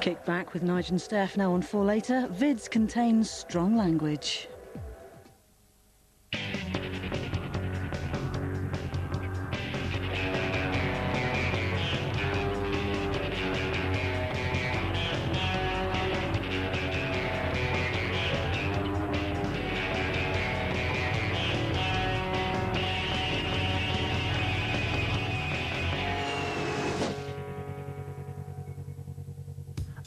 Kick back with Nige and Steff now on 4later. Vids contains strong language.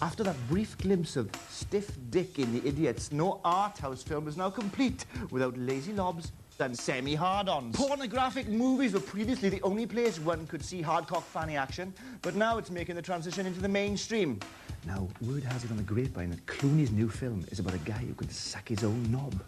After that brief glimpse of stiff dick in The Idiots, no art house film is now complete without lazy lobs and semi-hard-ons. Pornographic movies were previously the only place one could see hardcock fanny action, but now it's making the transition into the mainstream. Now, word has it on the grapevine that Clooney's new film is about a guy who can suck his own knob.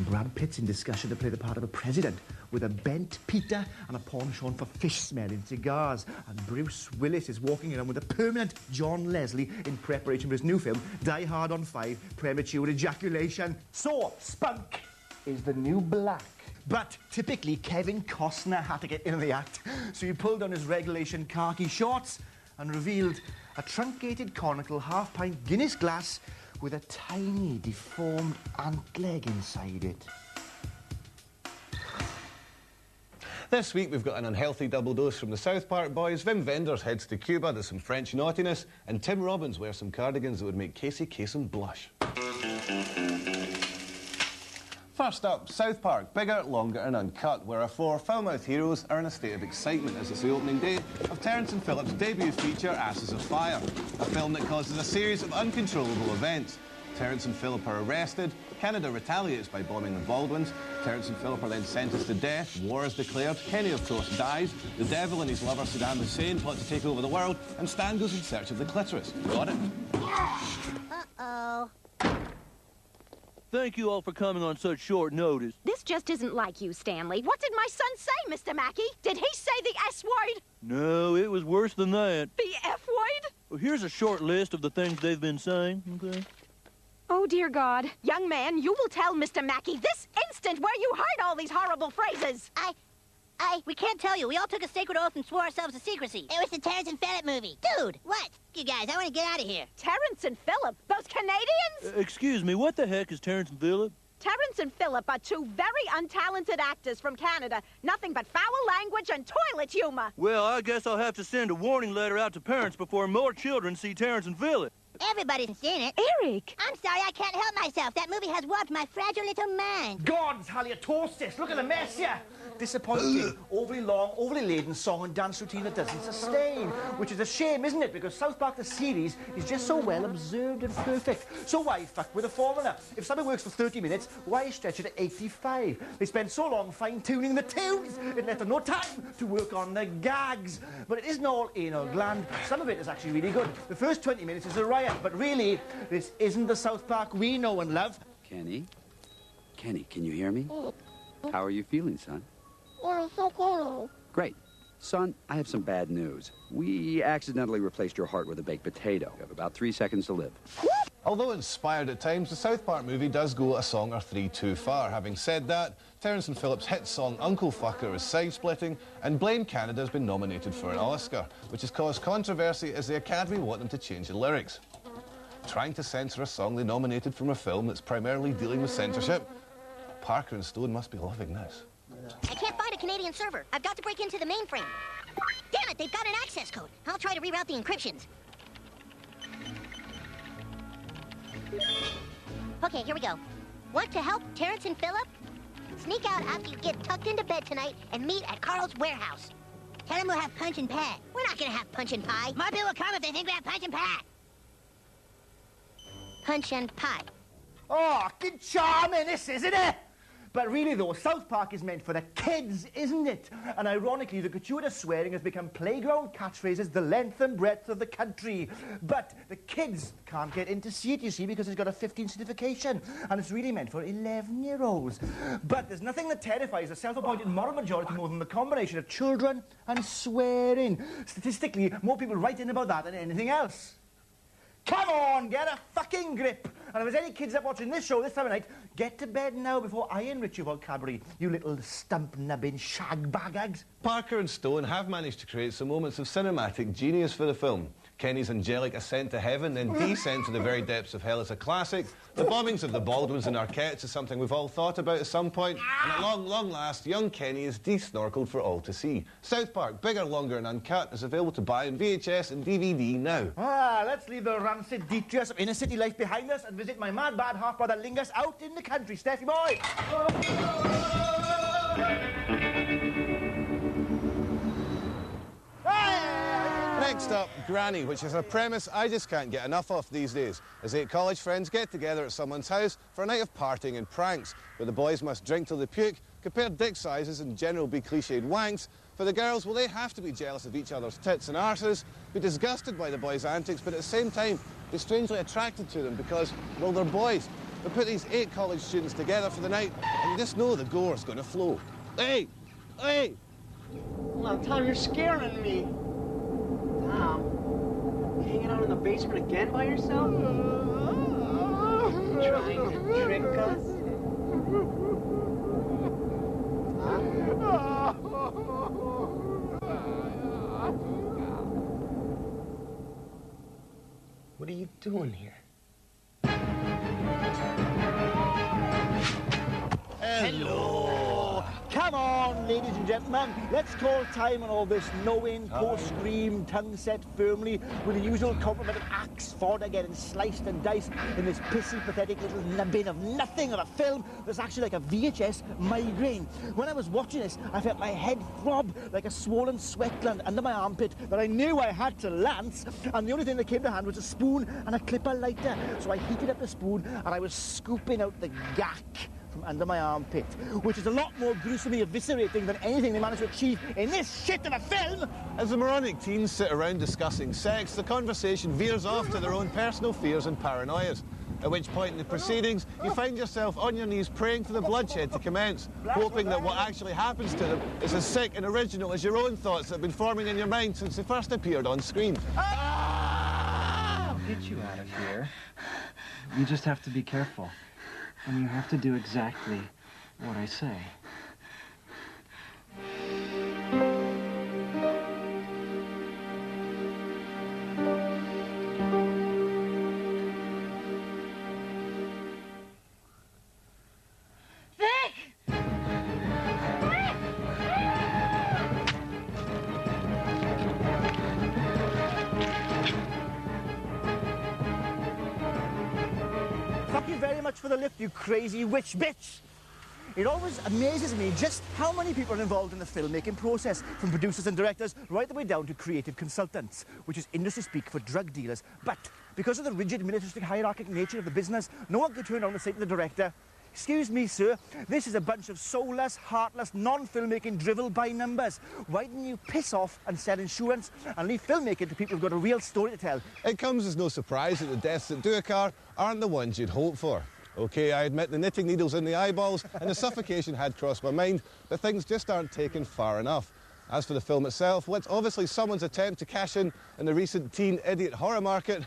Brad Pitt's in discussion to play the part of a president with a bent Peter and a penchant for fish-smelling cigars. And Bruce Willis is walking around with a permanent John Leslie in preparation for his new film, Die Hard on 5, Premature Ejaculation. So, spunk is the new black. But typically, Kevin Costner had to get in the act, so he pulled on his regulation khaki shorts and revealed a truncated conical half-pint Guinness glass with a tiny, deformed ant leg inside it. This week we've got an unhealthy double dose from the South Park boys. Wim Wenders heads to Cuba, does some French naughtiness, and Tim Robbins wears some cardigans that would make Casey Kasem blush. First up, South Park, bigger, longer and uncut, where our four foul-mouthed heroes are in a state of excitement as it's the opening day of Terence and Phillip's debut feature, Asses of Fire, a film that causes a series of uncontrollable events. Terence and Phillip are arrested, Canada retaliates by bombing the Baldwins, Terence and Phillip are then sentenced to death, war is declared, Kenny of course dies, the devil and his lover Saddam Hussein plot to take over the world, and Stan goes in search of the clitoris. Got it? Uh-oh. Thank you all for coming on such short notice. This just isn't like you, Stanley. What did my son say, Mr. Mackey? Did he say the S word? No, it was worse than that. The F word? Well, here's a short list of the things they've been saying, okay? Oh, dear God. Young man, you will tell Mr. Mackey this instant where you heard all these horrible phrases. We can't tell you. We all took a sacred oath and swore ourselves to secrecy. It was the Terrence and Phillip movie. Dude, what? You guys, I want to get out of here. Terrence and Phillip? Those Canadians? Excuse me, what the heck is Terrence and Phillip? Terrence and Phillip are two very untalented actors from Canada. Nothing but foul language and toilet humor. Well, I guess I'll have to send a warning letter out to parents before more children see Terrence and Phillip. Everybody's seen it. Eric! I'm sorry, I can't help myself. That movie has warped my fragile little mind. God's halitosis! Look at the mess here! Disappointing, overly long, overly laden song and dance routine that doesn't sustain. Which is a shame, isn't it? Because South Park, the series, is just so well observed and perfect. So why fuck with a formula? If something works for 30 minutes, why stretch it to 85? They spent so long fine-tuning the tunes, it left them no time to work on the gags. But it isn't all anal gland. Some of it is actually really good. The first 20 minutes is a riot, but really, this isn't the South Park we know and love. Kenny? Kenny, can you hear me? How are you feeling, son? Great. Son, I have some bad news. We accidentally replaced your heart with a baked potato. You have about 3 seconds to live. Although inspired at times, the South Park movie does go a song or three too far. Having said that, Terence and Phillip's hit song Uncle Fucker is side-splitting, and Blame Canada has been nominated for an Oscar, which has caused controversy as the Academy want them to change the lyrics. Trying to censor a song they nominated from a film that's primarily dealing with censorship? Parker and Stone must be loving this. I can't find a Canadian server. I've got to break into the mainframe. Damn it, they've got an access code. I'll try to reroute the encryptions. Okay, here we go. Want to help Terrence and Phillip? Sneak out after you get tucked into bed tonight and meet at Carl's warehouse. Tell him we'll have punch and pie. We're not gonna have punch and pie. More people will come if they think we have punch and pie. Punch and pie. Oh, good charming this, isn't it? But really, though, South Park is meant for the kids, isn't it? And ironically, the gratuitous swearing has become playground catchphrases the length and breadth of the country. But the kids can't get in to see it, you see, because it's got a 15 certification. And it's really meant for 11-year-olds. But there's nothing that terrifies the self-appointed moral majority more than the combination of children and swearing. Statistically, more people write in about that than anything else. Come on, get a fucking grip. And if there's any kids up watching this show this time of night, get to bed now before I enrich your vocabulary, you little stump-nubbing shag-baggags. Parker and Stone have managed to create some moments of cinematic genius for the film. Kenny's angelic ascent to heaven, then descent to the very depths of hell is a classic. The bombings of the Baldwins and Arquettes is something we've all thought about at some point. And at long last, young Kenny is de-snorkeled for all to see. South Park, bigger, longer and uncut, is available to buy on VHS and DVD now. Let's leave the rancid details of inner city life behind us and visit my mad bad half-brother Lingus out in the country. Steffi boy! Next up, Granny, which is a premise I just can't get enough of these days, as 8 college friends get together at someone's house for a night of partying and pranks, where the boys must drink till they puke, compare dick sizes and general be cliched wanks. For the girls, well, they have to be jealous of each other's tits and arses, be disgusted by the boys' antics, but at the same time, be strangely attracted to them because, well, they're boys. They put these 8 college students together for the night, and you just know the gore's going to flow. Hey! Hey! Well, Tom, you're scaring me. Tom, you hanging out in the basement again by yourself? Trying to trick us? What are you doing here? Hello! Come on, ladies and gentlemen, let's call time on all this knowing, post-scream, tongue set firmly with the usual compliment of axe fodder getting sliced and diced in this pissy, pathetic little nubbin of nothing of a film that's actually like a VHS migraine. When I was watching this, I felt my head throb like a swollen sweat gland under my armpit that I knew I had to lance, and the only thing that came to hand was a spoon and a clipper lighter. So I heated up the spoon and I was scooping out the gack from under my armpit, which is a lot more gruesomely eviscerating than anything they managed to achieve in this shit of a film. As the moronic teens sit around discussing sex, the conversation veers off to their own personal fears and paranoias. At which point in the proceedings, you find yourself on your knees praying for the bloodshed to commence, hoping that what actually happens to them is as sick and original as your own thoughts that have been forming in your mind since they first appeared on screen. I'll get you out of here. You just have to be careful. And you have to do exactly what I say. Thank you very much for the lift, you crazy witch bitch. It always amazes me just how many people are involved in the filmmaking process, from producers and directors right the way down to creative consultants, which is industry speak for drug dealers. But because of the rigid militaristic hierarchical nature of the business, no one can turn around and say to the director, "Excuse me, sir, this is a bunch of soulless, heartless, non-filmmaking drivel by numbers. Why didn't you piss off and sell insurance and leave filmmaking to people who've got a real story to tell?" It comes as no surprise that the deaths that do occur aren't the ones you'd hope for. OK, I admit the knitting needles in the eyeballs and the suffocation had crossed my mind, but things just aren't taken far enough. As for the film itself, well, it's obviously someone's attempt to cash in the recent teen idiot horror market,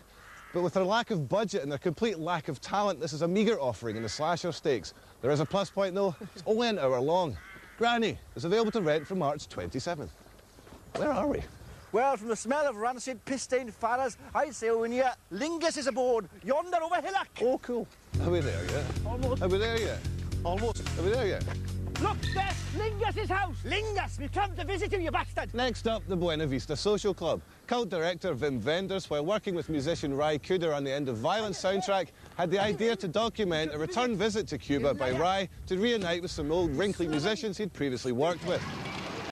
but with their lack of budget and their complete lack of talent, this is a meagre offering in the slasher stakes. There is a plus point, though. It's only an hour long. Granny is available to rent from March 27th. Where are we? Well, from the smell of rancid, piss-stained farras, I'd say over here, Lingus is aboard, yonder over hillock. Oh, cool. Are we there yet? Almost. Are we there yet? Almost. Are we there yet? Look, there's Lingus's house. Lingus, we've come to visit you bastard. Next up, the Buena Vista Social Club. Cult director Wim Wenders, while working with musician Ry Cooder on the End of Violence soundtrack, had the idea to document a return visit to Cuba by Ry to reunite with some old wrinkly musicians he'd previously worked with.